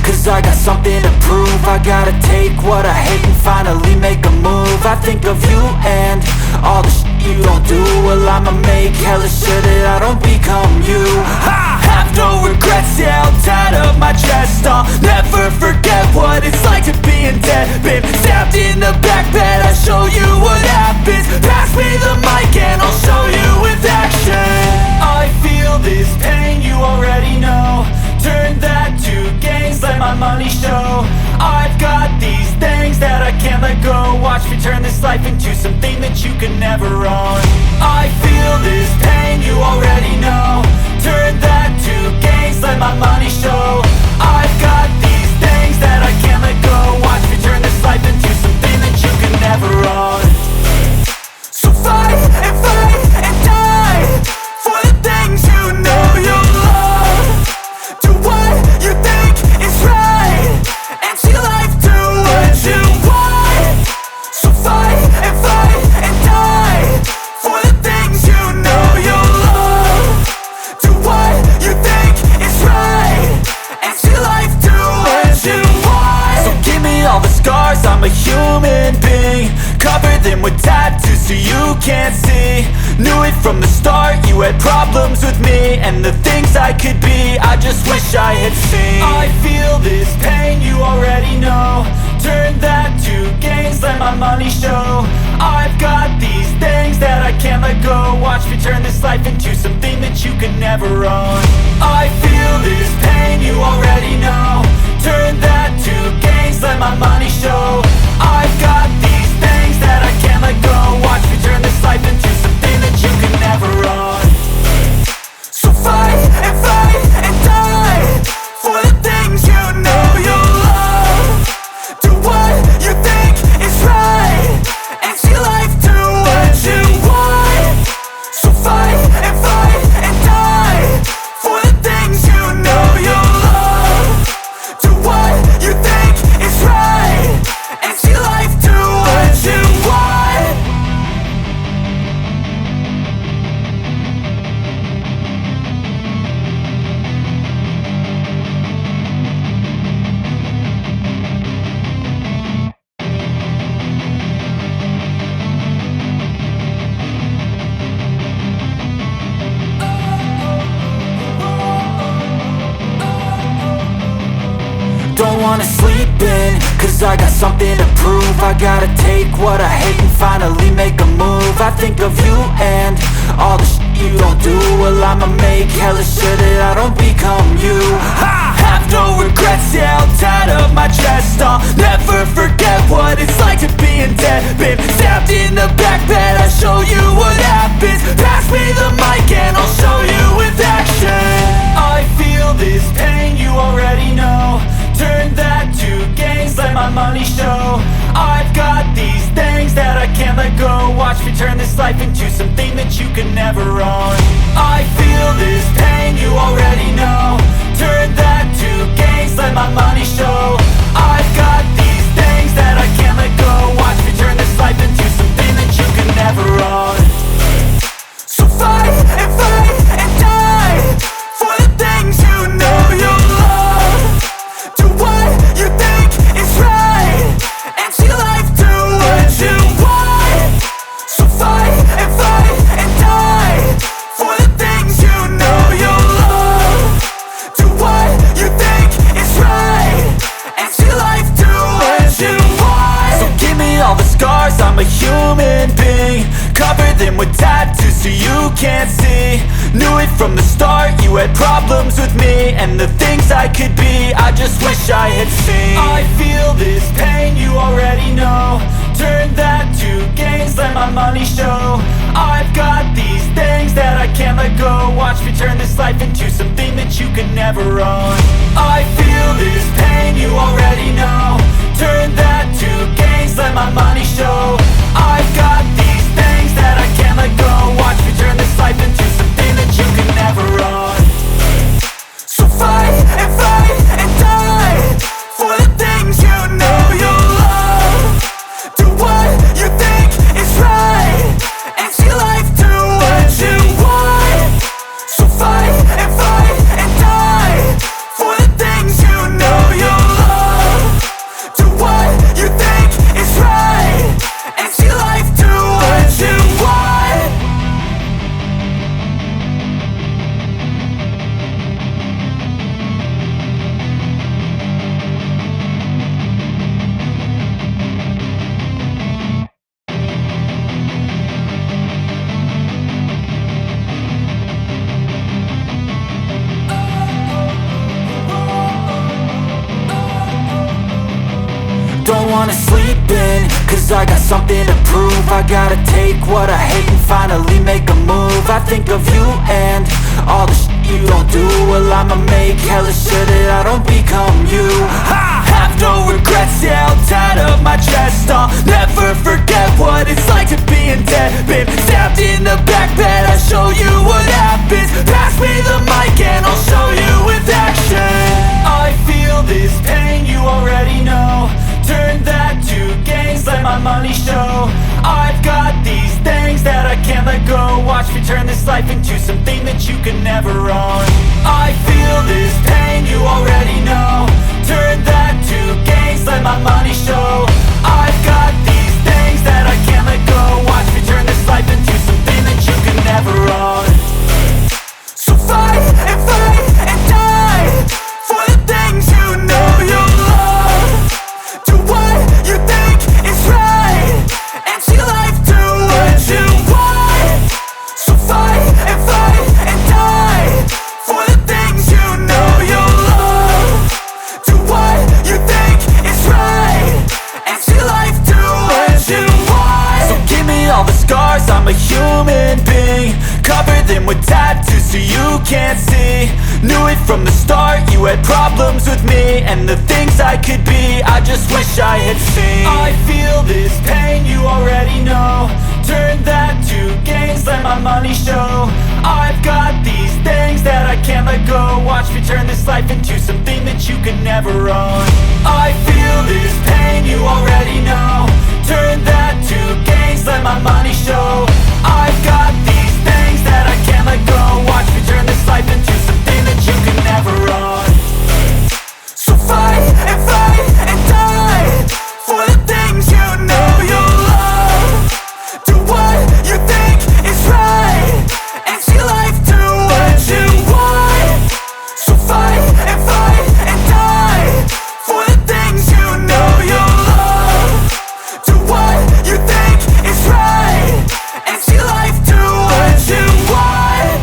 cause I got something to prove. I gotta take what I hate and finally make a move. I think of you and all the shit you don't do. Well, I'ma make hella sure that I don't become you. I have no regrets, yeah, I'll tie up my chest. I'll never forget what it's like to be in debt. Been stabbed in the back bed, I'll show you what happens. Pass me the mic and I'll show you with action. I feel this pain, you already know. Turn that to gains, let my money show. I've got these things that I can't let go. Watch me turn this life into something that you can never own. I feel this pain, you already know. Turn that to gains, let my money show. I've got these things that I can't let go. Watch me turn this life into something that you can never own. So fight and die for the things you know you love. Do what you think is right and see life do what you want. So fight and die for the things you know you love. Do what you think is right and see life do what you want. So give me all the scars, I'm a human being. Cover them with tattoos so you can't see. Knew it from the start, you had problems with me and the things I could be, I just wish I had seen. I feel this pain, you already know. Turn that to gains, let my money show. I've got these things that I can't let go. Watch me turn this life into something that you can never own. I feel this pain, you already know. Turn that to gains, let my money show. I've got these things that I can't let go. Watch me turn this life into something that you can never own. So fight and die for the things you know you love. Do what you think is right and see life do what you want. So fight and die for the things you know you love. Do what you think is right and see life do what you want. Don't wanna sleep in, cause I got something to prove. I gotta take what I hate and finally make a move. I think of you and all the shit you don't do. Well, I'ma make hella sure that I don't become you. I have no regrets, yeah, I'll tie up my chest. I'll never forget what it's like to be in debt. Been stabbed in the back bed, I'll show you what happens. Pass me the mic and I'll show you with action. I feel this pain, you already know. Turn that to gains, let my money show. I've got these things that I can't let go. Watch me turn this life into something that you can never own. I feel this pain, you already know. Turn that to gains, let my money show. I've got these things that I can't let go. Watch me turn this life into something that you can never own. So fight and die for the things you know you love. Do what you think is right and see life do what you want. So fight and die for the things you know you love. Do what you think is right and see life do what you want. So give me all the scars, I'm a human being. Cover them with tattoos so you can't see. Knew it from the start, you had problems with me and the things I could be, I just wish I had seen. I feel this pain, you already know. Turn that to gains, let my money show. I've got these things that I can't let go. Watch me turn this life into something that you can never own. I feel this pain, you already know. Turn that to gains, let my money show. I've got these things that I can't let go. Watch me turn this life into something that you can never own. So fight and die for the things you know you love. Do what you think is right and see life do what you want. So fight and die for the things you know you Don't wanna sleep in, cause I got something to prove. I gotta take what I hate and finally make a move. I think of you and all the shit you don't do. Well, I'ma make hella sure that I don't become you. I have no regrets, yeah, I'll tie up my chest. I'll never forget what it's like to be in debt. Been stabbed in the back bed, I'll show you what happens. Pass me the mic and I'll show you with action. I feel this pain, you already know. Turn that to gains, let my money show. I've got these things that I can't let go. Watch me turn this life into something that you can never own. I feel this pain, you already know. Turn that to gains, let my money show. I've got these things that I can't let go. Watch me turn this life into something that you can never own. So fight and die for the things you know you love. Do what you think is right and see life do what you want. So fight and die for the things you know you love. Do what you think is right and see life do what you want. So give me all the scars, I'm a human being. Cover them with tattoos so you can't see. Knew it from the start, you had problems with me and the things I could be, I just wish I had seen. I feel this pain, you already know. Turn that to gains, let my money show. I've got these things that I can't let go. Watch me turn this life into something that you could never own. I feel this pain, you already know. Turn that to gains, let my money show. I've got these things that I can't let go. Watch me turn this life into something that you can never own. So fight and die for the things you know you love. Do what you think is right and see life do what you want. So fight and die for the things you know you love. Do what you think is right and see life do what you want.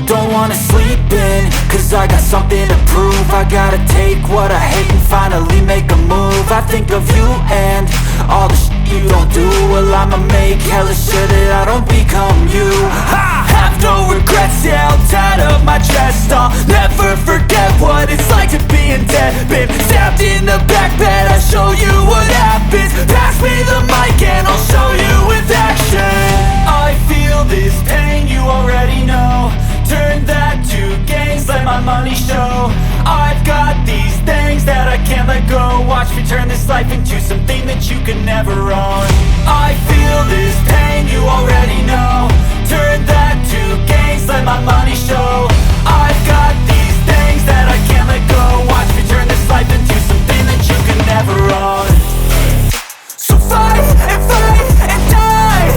Don't wanna sleep in, cause I got something to prove. I gotta take what I hate and finally make a move. I think of you and all the shit you don't do. Well, I'ma make hella sure that I don't become you. I have no regrets, yeah, I'll tie up my chest. I'll never forget what it's like to be in debt. Been stabbed in the back bed, I'll show you what happens. Pass me the mic and I'll show you with action. I feel this pain, you already know. Turn that to gains, let my money show. I've got these things that I can't let go. Watch me turn this life into something that you can never own. I feel this pain, you already know. Turn that to gains, let my money show. I've got these things that I can't let go. Watch me turn this life into something that you can never own. So fight and die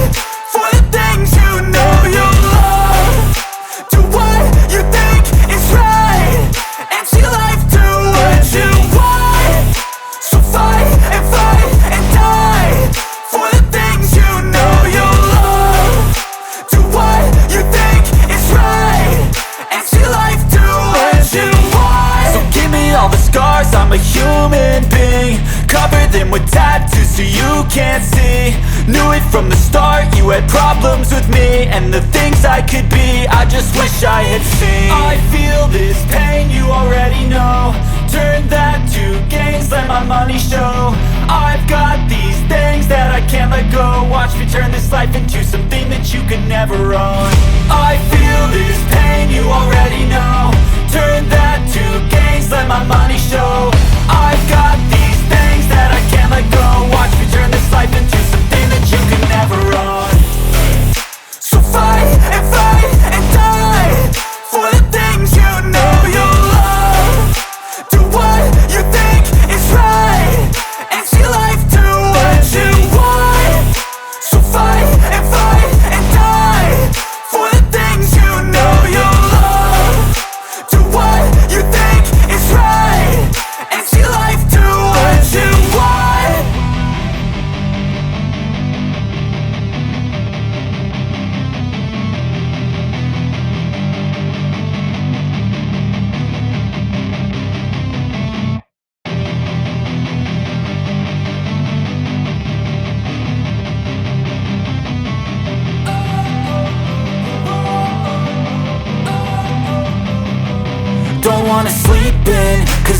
for the things you know you love. Do what you think is right and see life do what you want. So fight and die for the things you know you love. Do what you think is right and see life do what you want. So give me all the scars, I'm a human being. Cover them with tattoos so you can't see. Knew it from the start, you had problems with me and the things I could be, I just wish I had seen. I feel this pain, you already know. Turn that to gains, let my money show. I've got these things that I can't let go. Watch me turn this life into something that you can never own. I feel this pain, you already know. Turn that to gains, let my money show. I've got these things that I can't let go. Watch me turn this life into something that you can never own. So fight and die for the things you know you love. Do what you think is right and see life do what you want. So fight and die for the things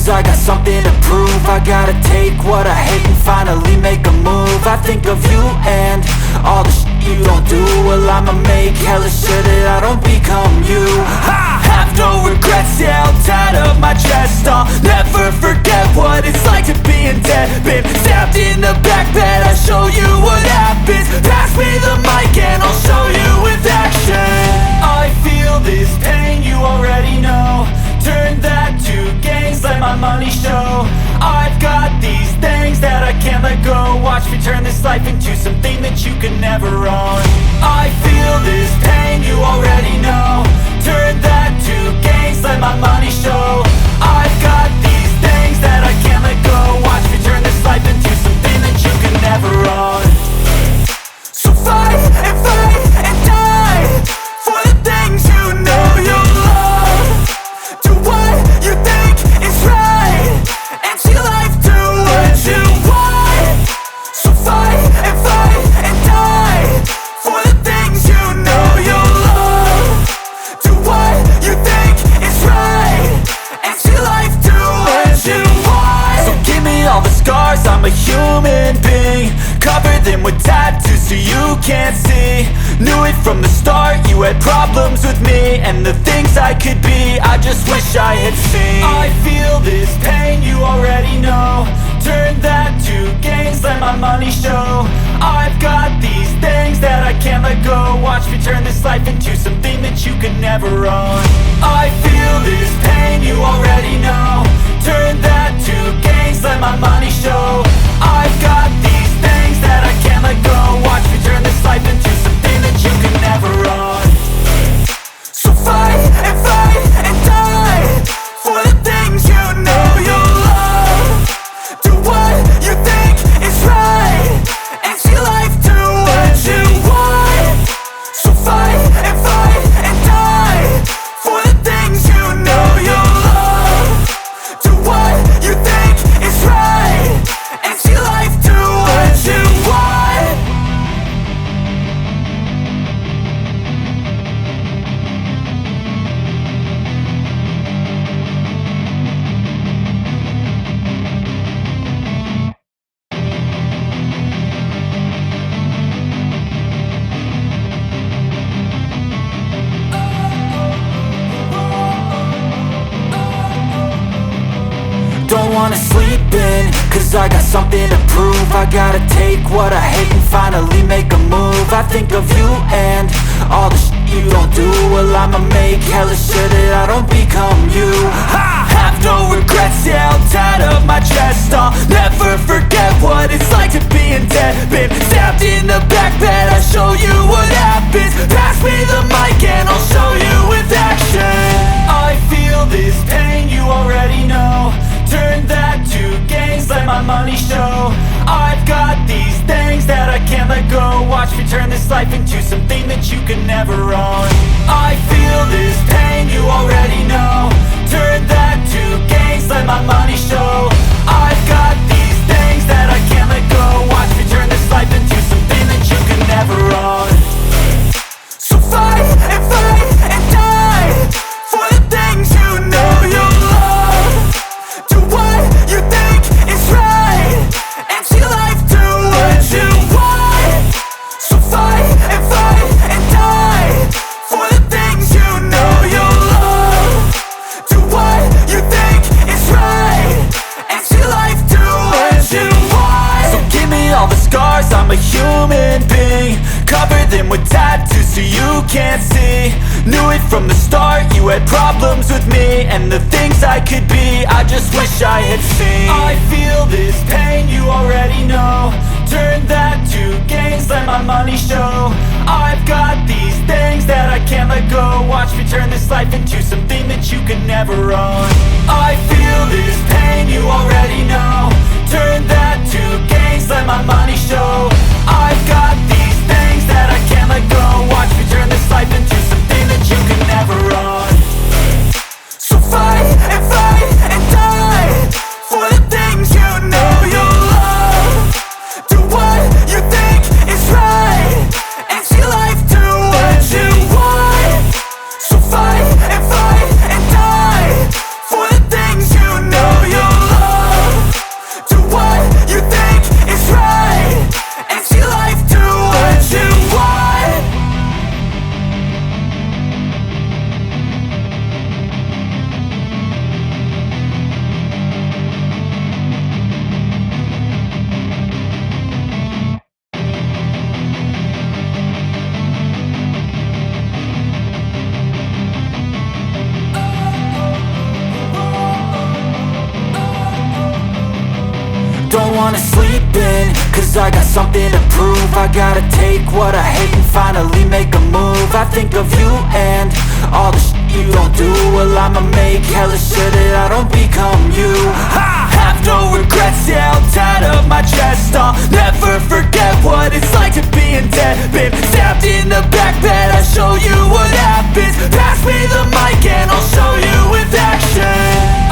cause I got something to prove. I gotta take what I hate and finally make a move. I think of you and all the shit you don't do. Well, I'ma make hella sure that I don't become you. I have no regrets, yeah, I'll tie up my chest. I'll never forget what it's like to be in debt. Been stabbed in the back bed, I'll show you what happens. Pass me the mic and I'll show you with action. I feel this pain, you already know. Turn that to gains, let my money show. I've got these things that I can't let go. Watch me turn this life into something that you could never own. I feel this pain, you already know. Turn that to gains, let my money show. I've got these things that I can't let go. Watch me turn this life into something that you could never own. So fight and die for the things you know you love. Do what you think is right and see life do what you want. So fight and die for the things you know you love. Do what you think is right and see life do what you want. So give me all the scars, I'm a human being. Cover them with tattoos so you can't see. Knew it from the start, you had problems with me and the things I could be, I just wish I had seen. I feel this pain, you already know. Turn that to gains, let my money show. I've got these things that I can't let go. Watch me turn this life into something that you could never own. I feel this pain, you already know. Turn that to gains, let my money show. I've got these things that I can't let go. Watch me turn this life into something that you could never own. So fight and die for the things you know you love. Do what you think is right and see life do what you want. So fight and die for the things you know you love. Do what you think is right and see life do what you want. Don't wanna sleep in, cause I got something to prove. I gotta take what I hate and finally make a move. I think of you and all the shit you don't do. Well, I'ma make hella sure that I don't become you. I have no regrets, yeah, I'll tie up my chest. I'll never forget what it's like to be in debt. Been stabbed in the back bed, I'll show you what happens. Pass me the mic and I'll show you with action. I feel this pain, you already know. Turn that to gains, let my money show. I've got these things that I can't let go. Watch me turn this life into something that you could never own. I feel this pain, you already know. Turn that to gains, let my money show. I've got these things that I can't let go. Watch me turn this life into something that you could never own. So fight and die for the things you know you love. Do what you think is right and see life do what you want. So fight and die for the things you know you love. Do what you think is right and see life do what you want. So give me all the scars, I'm a human being. Cover them with tattoos so you can't see. Knew it from the start, you had problems with me and the things I could be, I just wish I had seen. I feel this pain, you already know. Turn that to gains, let my money show. I've got these things that I can't let go. Watch me turn this life into something that you could never own. I feel this pain, you already know. Turn that to gains, let my money show. I've got these things that I can't let go. Watch me turn this life into something that you could never own. So fight and die for the things you know you love. Do what you think is right and see life do what you want. So fight and die for the things you know you Cause I got something to prove. I gotta take what I hate and finally make a move. I think of you and all the shit you don't do. Well, I'ma make hella sure that I don't become you. I have no regrets, yeah, I'll tie up my chest. I'll never forget what it's like to be in debt. Been stabbed in the back bed, I'll show you what happens. Pass me the mic and I'll show you with action.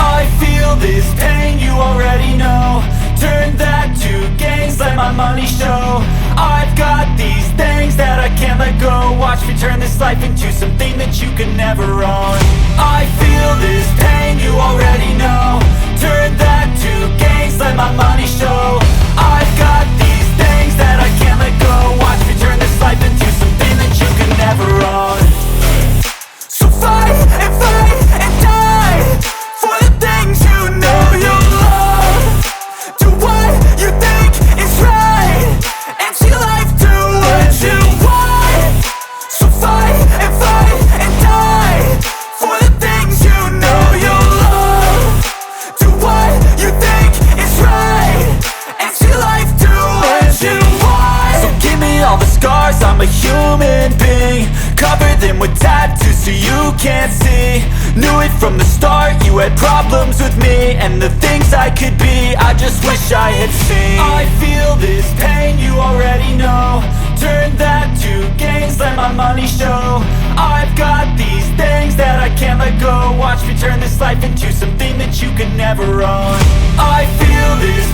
I feel this pain, you already know. Turn that to gains, let my money show. I've got these things that I can't let go. Watch me turn this life into something that you can never own. I feel this pain, you already know. Turn that to gains, let my money show. I've got these things that I can't let go. Watch me turn this life into something that you can never own. So fight and die for the things you know you love. Do what you think is right and see life do what you want. So fight and die for the things you know you love. Do what you think is right and see life do what you want. So give me all the scars, I'm a human being. Cover them with tattoos so you can't see. Knew it from the start, you had problems with me and the things I could be, I just wish I had seen. I feel this pain, you already know. Turn that to gains, let my money show. I've got these things that I can't let go. Watch me turn this life into something that you can never own. I feel this